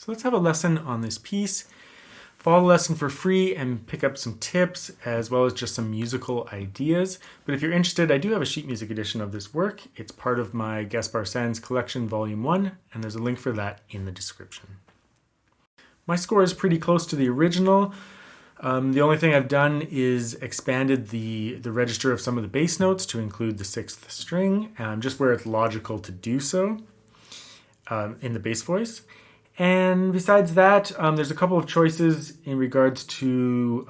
So let's have a lesson on this piece. Follow the lesson for free and pick up some tips as well as just some musical ideas. But if you're interested, I do have a sheet music edition of this work. It's part of my Gaspar Sanz collection, Volume 1, and there's a link for that in the description. My score is pretty close to the original. The only thing I've done is expanded the register of some of the bass notes to include the 6th string, just where it's logical to do so in the bass voice. And besides that, there's a couple of choices in regards to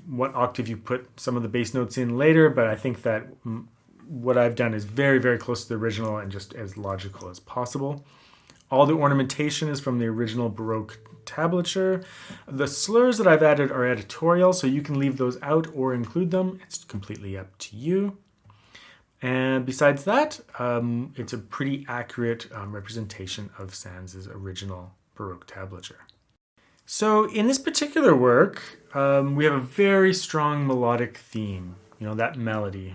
what octave you put some of the bass notes in later, but I think that what I've done is very, very close to the original and just as logical as possible. All the ornamentation is from the original Baroque tablature. The slurs that I've added are editorial, so you can leave those out or include them. It's completely up to you. And besides that, it's a pretty accurate representation of Sanz's original Baroque tablature. So in this particular work, we have a very strong melodic theme, that melody.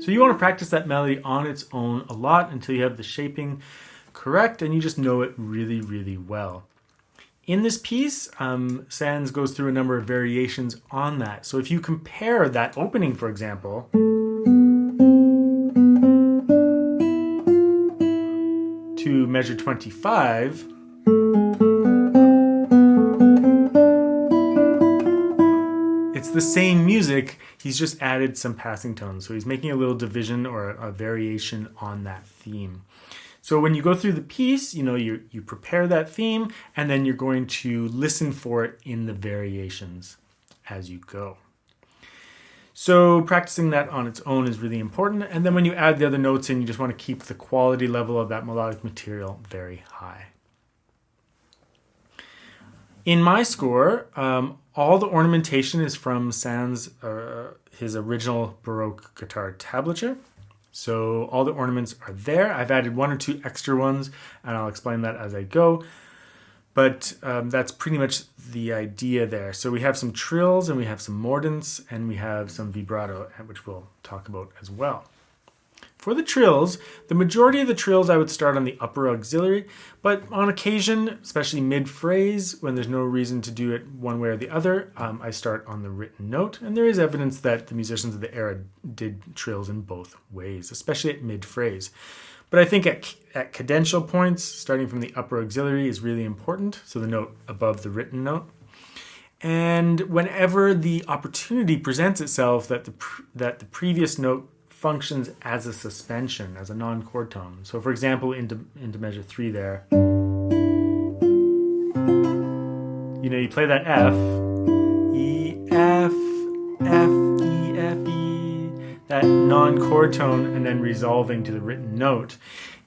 So you want to practice that melody on its own a lot until you have the shaping correct and you just know it really, really well. In this piece, Sanz goes through a number of variations on that. So if you compare that opening, for example, to measure 25, it's the same music, he's just added some passing tones. So he's making a little division or a variation on that theme. So when you go through the piece, you prepare that theme and then you're going to listen for it in the variations as you go. So practicing that on its own is really important. And then when you add the other notes in, you just want to keep the quality level of that melodic material very high. In my score, all the ornamentation is from Sanz, his original Baroque guitar tablature. So all the ornaments are there. I've added 1 or 2 extra ones, and I'll explain that as I go. But that's pretty much the idea there. So we have some trills, and we have some mordents, and we have some vibrato, which we'll talk about as well. For the trills, the majority of the trills I would start on the upper auxiliary, but on occasion, especially mid-phrase, when there's no reason to do it one way or the other, I start on the written note. And there is evidence that the musicians of the era did trills in both ways, especially at mid-phrase. But I think at cadential points, starting from the upper auxiliary is really important, so the note above the written note. And whenever the opportunity presents itself that the previous note functions as a suspension, as a non-chord tone. So for example, into measure 3 there, you play that F, E, F, F, E, F, E, that non-chord tone and then resolving to the written note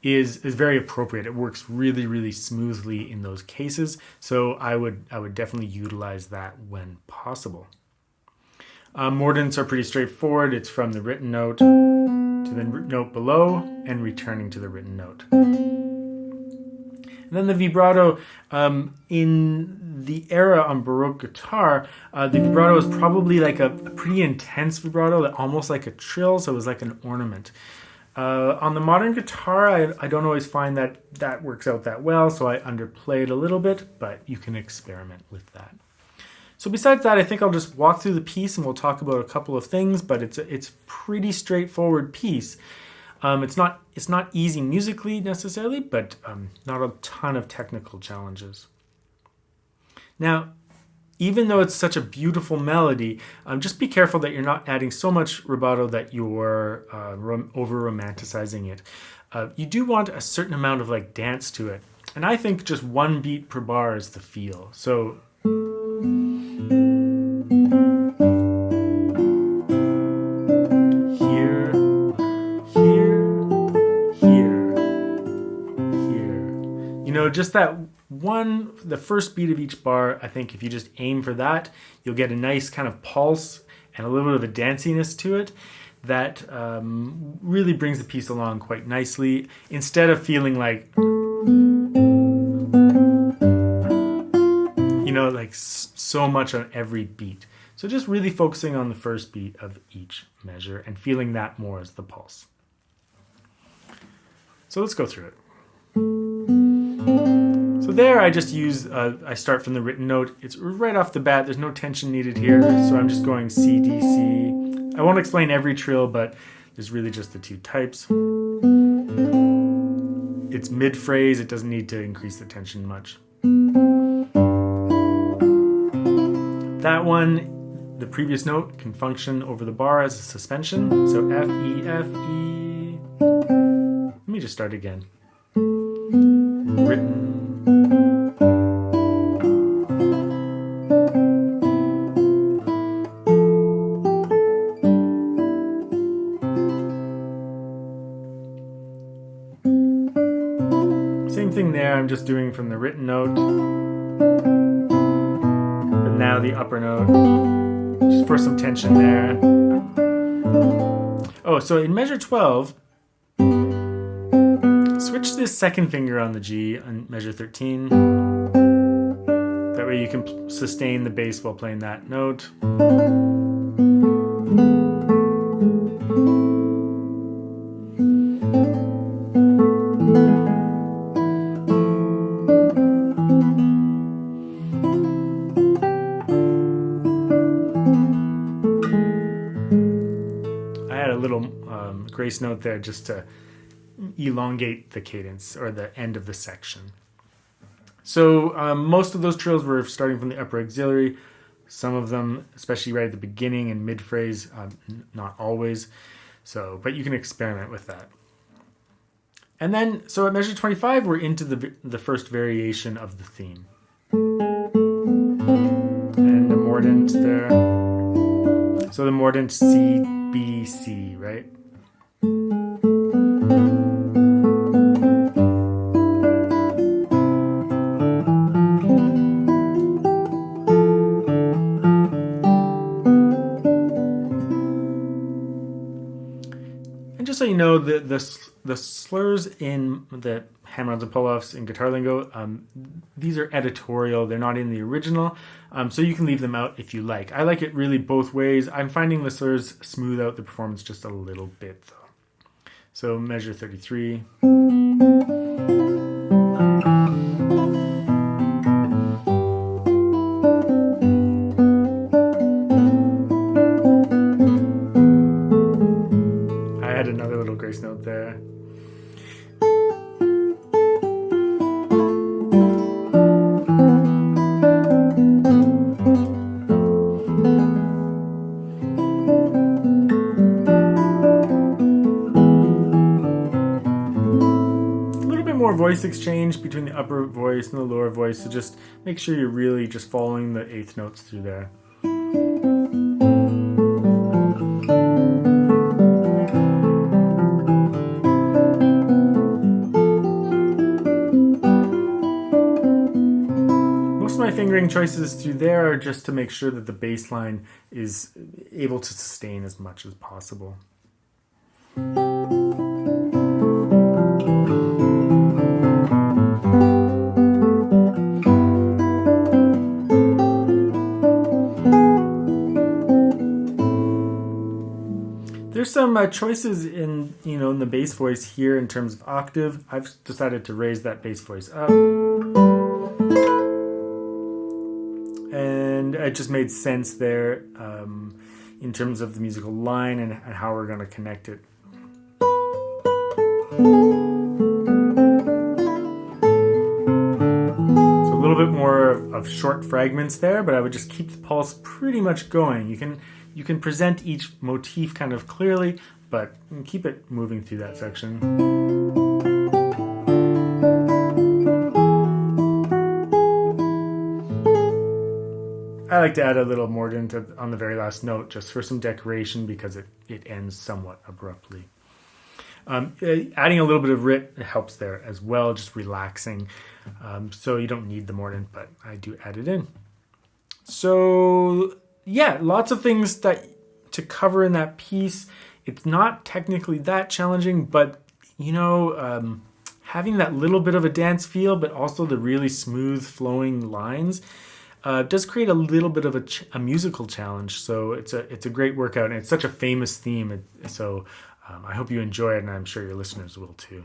is very appropriate. It works really, really smoothly in those cases. So I would definitely utilize that when possible. Mordents are pretty straightforward. It's from the written note to the note below and returning to the written note. And then the vibrato, in the era on Baroque guitar, the vibrato is probably like a pretty intense vibrato, almost like a trill, so it was like an ornament. On the modern guitar, I don't always find that works out that well, so I underplay it a little bit, but you can experiment with that. So besides that, I think I'll just walk through the piece and we'll talk about a couple of things, but it's a pretty straightforward piece. It's not easy musically necessarily, but not a ton of technical challenges. Now, even though it's such a beautiful melody, just be careful that you're not adding so much rubato that you're over-romanticizing it. You do want a certain amount of dance to it. And I think just 1 beat per bar is the feel. So just that the first beat of each bar, I think if you just aim for that, you'll get a nice kind of pulse and a little bit of a danciness to it that really brings the piece along quite nicely, instead of feeling like so much on every beat. So just really focusing on the first beat of each measure and feeling that more as the pulse. So let's go through it. So there I just use, I start from the written note. It's right off the bat, there's no tension needed here. So I'm just going C, D, C. I won't explain every trill, but there's really just the two types. It's mid-phrase, it doesn't need to increase the tension much. That one, the previous note can function over the bar as a suspension. So F, E, F, E. Let me just start again. Written. Same thing there, I'm just doing from the written note. But now the upper note, just for some tension there. Oh, so in measure 12, switch this second finger on the G on measure 13. That way you can sustain the bass while playing that note. I had a little grace note there just to elongate the cadence or the end of the section. So most of those trills were starting from the upper auxiliary. Some of them, especially right at the beginning and mid phrase, not always. So, but you can experiment with that. And then, so at measure 25, we're into the first variation of the theme. And the mordent there. So the mordent C, B, C, right? So you know, the slurs in the hammer-ons and pull-offs in guitar lingo, these are editorial. They're not in the original, so you can leave them out if you like. I like it really both ways. I'm finding the slurs smooth out the performance just a little bit, though. So measure 33. Another little grace note there. A little bit more voice exchange between the upper voice and the lower voice, so just make sure you're really just following the eighth notes through there. Fingering choices through there are just to make sure that the bass line is able to sustain as much as possible. There's some choices in the bass voice here in terms of octave. I've decided to raise that bass voice up. And it just made sense there in terms of the musical line and how we're going to connect it. So a little bit more of short fragments there, but I would just keep the pulse pretty much going. You can present each motif kind of clearly, but keep it moving through that section. I like to add a little mordent on the very last note just for some decoration because it ends somewhat abruptly. Adding a little bit of writ helps there as well, just relaxing. So you don't need the mordent, but I do add it in. So yeah, lots of things to cover in that piece. It's not technically that challenging, but having that little bit of a dance feel, but also the really smooth flowing lines, does create a little bit of a musical challenge. So it's a great workout, and it's such a famous theme. So I hope you enjoy it, and I'm sure your listeners will too.